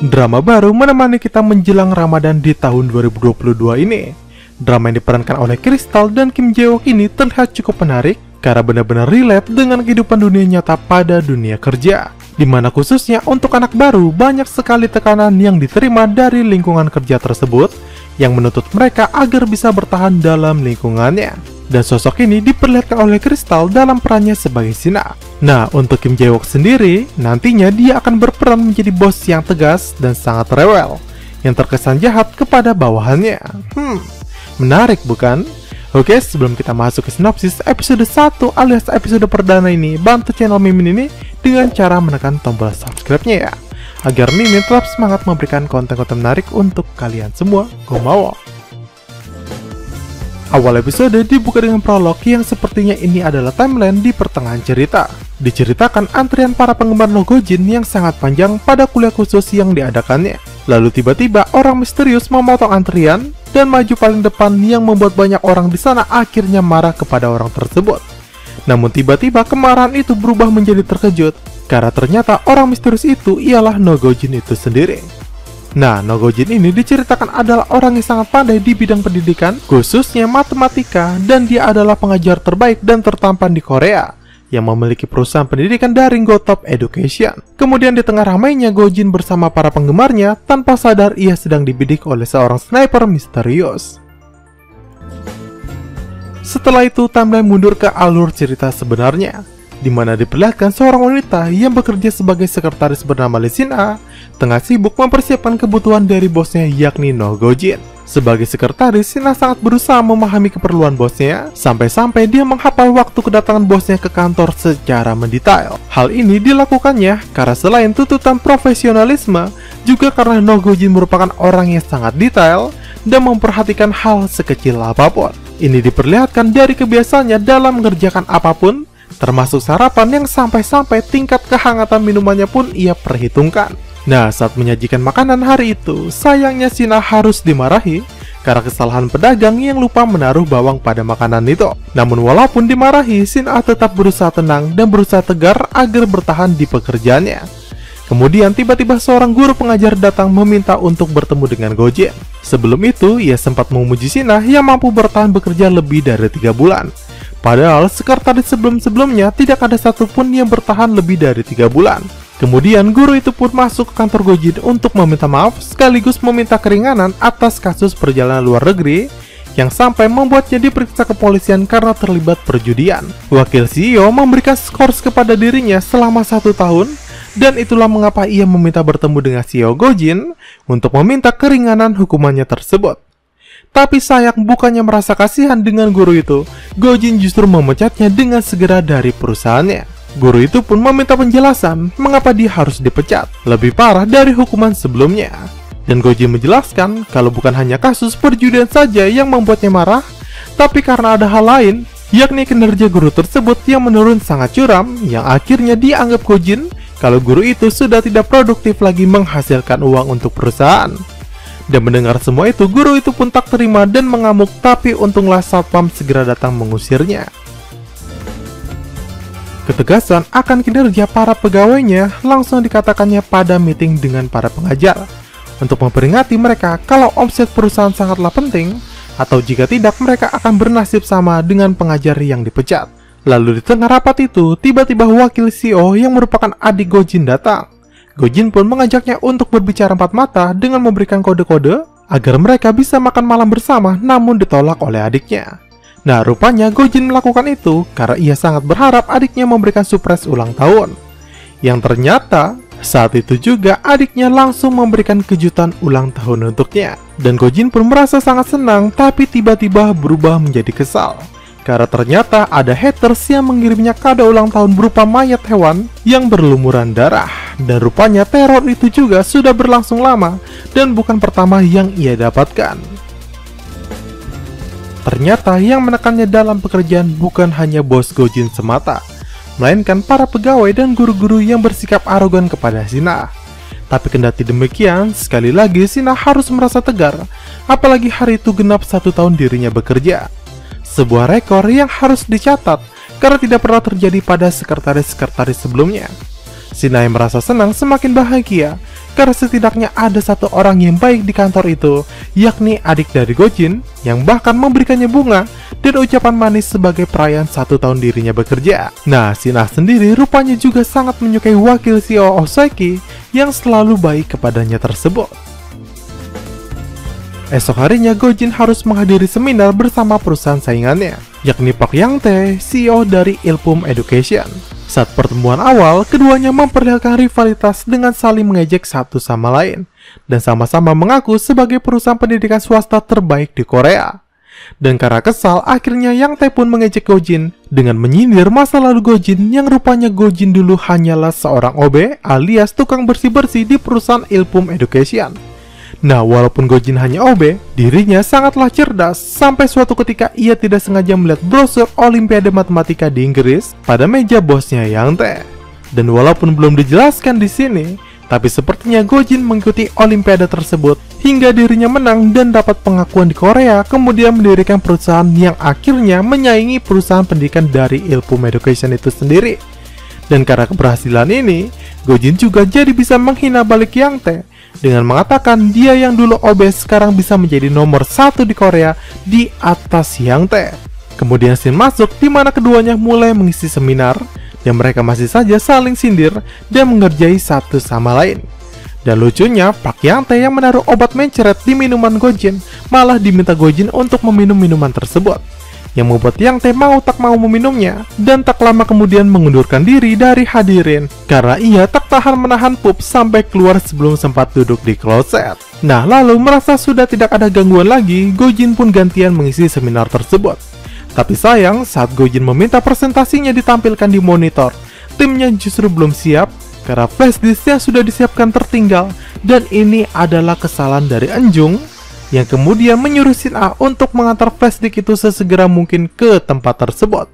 Drama baru menemani kita menjelang Ramadan di tahun 2022 ini. Drama yang diperankan oleh Crystal dan Kim Jae-wook ini terlihat cukup menarik karena benar-benar relate dengan kehidupan dunia nyata pada dunia kerja, di mana khususnya untuk anak baru banyak sekali tekanan yang diterima dari lingkungan kerja tersebut yang menuntut mereka agar bisa bertahan dalam lingkungannya. Dan sosok ini diperlihatkan oleh Crystal dalam perannya sebagai Sina. Nah, untuk Kim Jae-wook sendiri, nantinya dia akan berperan menjadi bos yang tegas dan sangat rewel, yang terkesan jahat kepada bawahannya. Menarik bukan? Oke, sebelum kita masuk ke sinopsis episode 1 alias episode perdana ini, bantu channel Mimin ini dengan cara menekan tombol subscribe-nya ya, agar Mimin tetap semangat memberikan konten-konten menarik untuk kalian semua. Gomawo. Awal episode dibuka dengan prolog yang sepertinya ini adalah timeline di pertengahan cerita. Diceritakan antrian para penggemar Nogojin yang sangat panjang pada kuliah khusus yang diadakannya. Lalu tiba-tiba orang misterius memotong antrian dan maju paling depan yang membuat banyak orang di sana akhirnya marah kepada orang tersebut. Namun tiba-tiba kemarahan itu berubah menjadi terkejut karena ternyata orang misterius itu ialah Nogojin itu sendiri. Nah, Nogojin ini diceritakan adalah orang yang sangat pandai di bidang pendidikan, khususnya matematika, dan dia adalah pengajar terbaik dan tertampan di Korea, yang memiliki perusahaan pendidikan daring Go Top Education. Kemudian di tengah ramainya Gojin bersama para penggemarnya, tanpa sadar ia sedang dibidik oleh seorang sniper misterius. Setelah itu, timeline mundur ke alur cerita sebenarnya, di mana diperlihatkan seorang wanita yang bekerja sebagai sekretaris bernama Lee Sin-a tengah sibuk mempersiapkan kebutuhan dari bosnya yakni Nogojin. Sebagai sekretaris, Sin-a sangat berusaha memahami keperluan bosnya sampai-sampai dia menghafal waktu kedatangan bosnya ke kantor secara mendetail. Hal ini dilakukannya karena selain tuntutan profesionalisme, juga karena Nogojin merupakan orang yang sangat detail dan memperhatikan hal sekecil apapun. Ini diperlihatkan dari kebiasaannya dalam mengerjakan apapun, termasuk sarapan yang sampai-sampai tingkat kehangatan minumannya pun ia perhitungkan. Nah, saat menyajikan makanan hari itu, sayangnya Sin-a harus dimarahi karena kesalahan pedagang yang lupa menaruh bawang pada makanan itu. Namun walaupun dimarahi, Sin-a tetap berusaha tenang dan berusaha tegar agar bertahan di pekerjaannya. Kemudian tiba-tiba seorang guru pengajar datang meminta untuk bertemu dengan Gojin. Sebelum itu, ia sempat memuji Sin-a yang mampu bertahan bekerja lebih dari 3 bulan. Padahal sekretaris sebelum-sebelumnya tidak ada satupun yang bertahan lebih dari 3 bulan. Kemudian guru itu pun masuk ke kantor Gojin untuk meminta maaf sekaligus meminta keringanan atas kasus perjalanan luar negeri yang sampai membuatnya diperiksa kepolisian karena terlibat perjudian. Wakil CEO memberikan skors kepada dirinya selama 1 tahun, dan itulah mengapa ia meminta bertemu dengan CEO Gojin untuk meminta keringanan hukumannya tersebut. Tapi sayang, bukannya merasa kasihan dengan guru itu, Gojin justru memecatnya dengan segera dari perusahaannya. Guru itu pun meminta penjelasan mengapa dia harus dipecat, lebih parah dari hukuman sebelumnya. Dan Gojin menjelaskan kalau bukan hanya kasus perjudian saja yang membuatnya marah, tapi karena ada hal lain, yakni kinerja guru tersebut yang menurun sangat curam, yang akhirnya dianggap Gojin kalau guru itu sudah tidak produktif lagi menghasilkan uang untuk perusahaan. Dan mendengar semua itu, guru itu pun tak terima dan mengamuk, tapi untunglah satpam segera datang mengusirnya. Ketegasan akan kinerja para pegawainya langsung dikatakannya pada meeting dengan para pengajar untuk memperingati mereka kalau omset perusahaan sangatlah penting, atau jika tidak mereka akan bernasib sama dengan pengajar yang dipecat. Lalu di tengah rapat itu, tiba-tiba wakil CEO yang merupakan adik Gojin datang. Gojin pun mengajaknya untuk berbicara empat mata dengan memberikan kode-kode agar mereka bisa makan malam bersama, namun ditolak oleh adiknya. Nah, rupanya Gojin melakukan itu karena ia sangat berharap adiknya memberikan surprise ulang tahun. Yang ternyata, saat itu juga adiknya langsung memberikan kejutan ulang tahun untuknya. Dan Gojin pun merasa sangat senang, tapi tiba-tiba berubah menjadi kesal. Karena ternyata ada haters yang mengirimnya kado ulang tahun berupa mayat hewan yang berlumuran darah. Dan rupanya teror itu juga sudah berlangsung lama dan bukan pertama yang ia dapatkan. Ternyata yang menekannya dalam pekerjaan bukan hanya bos Gojin semata, melainkan para pegawai dan guru-guru yang bersikap arogan kepada Sin-a. Tapi kendati demikian, sekali lagi Sin-a harus merasa tegar, apalagi hari itu genap 1 tahun dirinya bekerja. Sebuah rekor yang harus dicatat, karena tidak pernah terjadi pada sekretaris-sekretaris sebelumnya. Sin-a yang merasa senang semakin bahagia, karena setidaknya ada satu orang yang baik di kantor itu, yakni adik dari Gojin, yang bahkan memberikannya bunga dan ucapan manis sebagai perayaan 1 tahun dirinya bekerja. Nah, Shin-ah sendiri rupanya juga sangat menyukai wakil CEO Osaki yang selalu baik kepadanya tersebut. Esok harinya Gojin harus menghadiri seminar bersama perusahaan saingannya, yakni Park Yang-tae, CEO dari Ilpum Education. Saat pertemuan awal, keduanya memperlihatkan rivalitas dengan saling mengejek satu sama lain, dan sama-sama mengaku sebagai perusahaan pendidikan swasta terbaik di Korea. Dan karena kesal, akhirnya Yang Tae pun mengejek Gojin dengan menyindir masa lalu Gojin yang rupanya Gojin dulu hanyalah seorang OB alias tukang bersih-bersih di perusahaan Ilpum Education. Nah, walaupun Gojin hanya OB, dirinya sangatlah cerdas sampai suatu ketika ia tidak sengaja melihat brosur Olimpiade Matematika di Inggris pada meja bosnya Yang Tae. Dan walaupun belum dijelaskan di sini, tapi sepertinya Gojin mengikuti Olimpiade tersebut hingga dirinya menang dan dapat pengakuan di Korea, kemudian mendirikan perusahaan yang akhirnya menyaingi perusahaan pendidikan dari Ilpum Education itu sendiri. Dan karena keberhasilan ini, Gojin juga jadi bisa menghina balik Yang Tae dengan mengatakan dia yang dulu obes sekarang bisa menjadi nomor 1 di Korea di atas Yang Tae. Kemudian scene masuk di mana keduanya mulai mengisi seminar dan mereka masih saja saling sindir dan mengerjai satu sama lain. Dan lucunya, Park Yang Tae yang menaruh obat mencret di minuman Gojin malah diminta Gojin untuk meminum minuman tersebut, yang membuat Yang Tae mau tak mau meminumnya dan tak lama kemudian mengundurkan diri dari hadirin karena ia tak tahan menahan pup sampai keluar sebelum sempat duduk di kloset. Nah, lalu merasa sudah tidak ada gangguan lagi, Gojin pun gantian mengisi seminar tersebut. Tapi sayang, saat Gojin meminta presentasinya ditampilkan di monitor, timnya justru belum siap karena flash disk yang sudah disiapkan tertinggal, dan ini adalah kesalahan dari Enjung yang kemudian menyuruh Shin-ah untuk mengantar flashdisk itu sesegera mungkin ke tempat tersebut.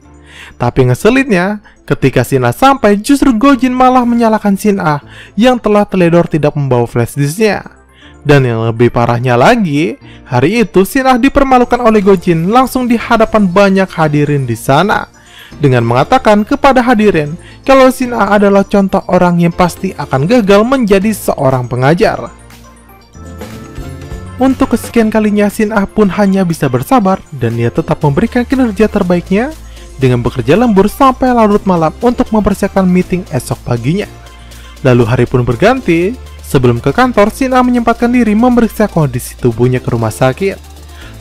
Tapi ngeselitnya, ketika Shin-ah sampai, justru Gojin malah menyalahkan Shin-ah yang telah teledor tidak membawa flashdisknya. Dan yang lebih parahnya lagi, hari itu Shin-ah dipermalukan oleh Gojin langsung di hadapan banyak hadirin di sana, dengan mengatakan kepada hadirin kalau Shin-ah adalah contoh orang yang pasti akan gagal menjadi seorang pengajar. Untuk kesekian kalinya, Shin-ah pun hanya bisa bersabar dan ia tetap memberikan kinerja terbaiknya dengan bekerja lembur sampai larut malam untuk mempersiapkan meeting esok paginya. Lalu hari pun berganti, sebelum ke kantor, Shin-ah menyempatkan diri memeriksa kondisi tubuhnya ke rumah sakit.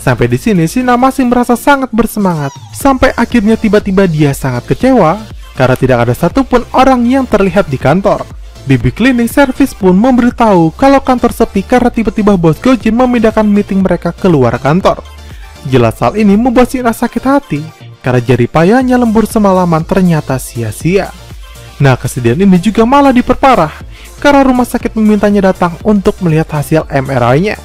Sampai di sini, Shin-ah masih merasa sangat bersemangat, sampai akhirnya tiba-tiba dia sangat kecewa karena tidak ada satupun orang yang terlihat di kantor. Bibi cleaning service pun memberitahu kalau kantor sepi karena tiba-tiba bos Gojin memindahkan meeting mereka keluar kantor. Jelas hal ini membuat Shin-ah sakit hati karena jerih payahnya lembur semalaman ternyata sia-sia. Nah, kesedihan ini juga malah diperparah karena rumah sakit memintanya datang untuk melihat hasil MRI-nya.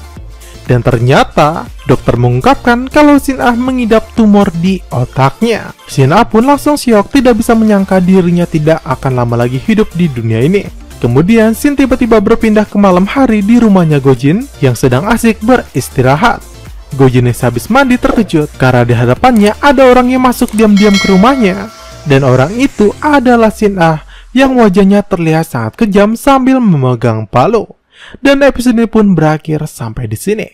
Dan ternyata dokter mengungkapkan kalau Shin-ah mengidap tumor di otaknya. Shin-ah pun langsung syok, tidak bisa menyangka dirinya tidak akan lama lagi hidup di dunia ini. Kemudian Shin tiba-tiba berpindah ke malam hari di rumahnya Gojin yang sedang asik beristirahat. Gojin yang habis mandi terkejut karena di hadapannya ada orang yang masuk diam-diam ke rumahnya, dan orang itu adalah Shin-ah yang wajahnya terlihat sangat kejam sambil memegang palu. Dan episode ini pun berakhir sampai di sini.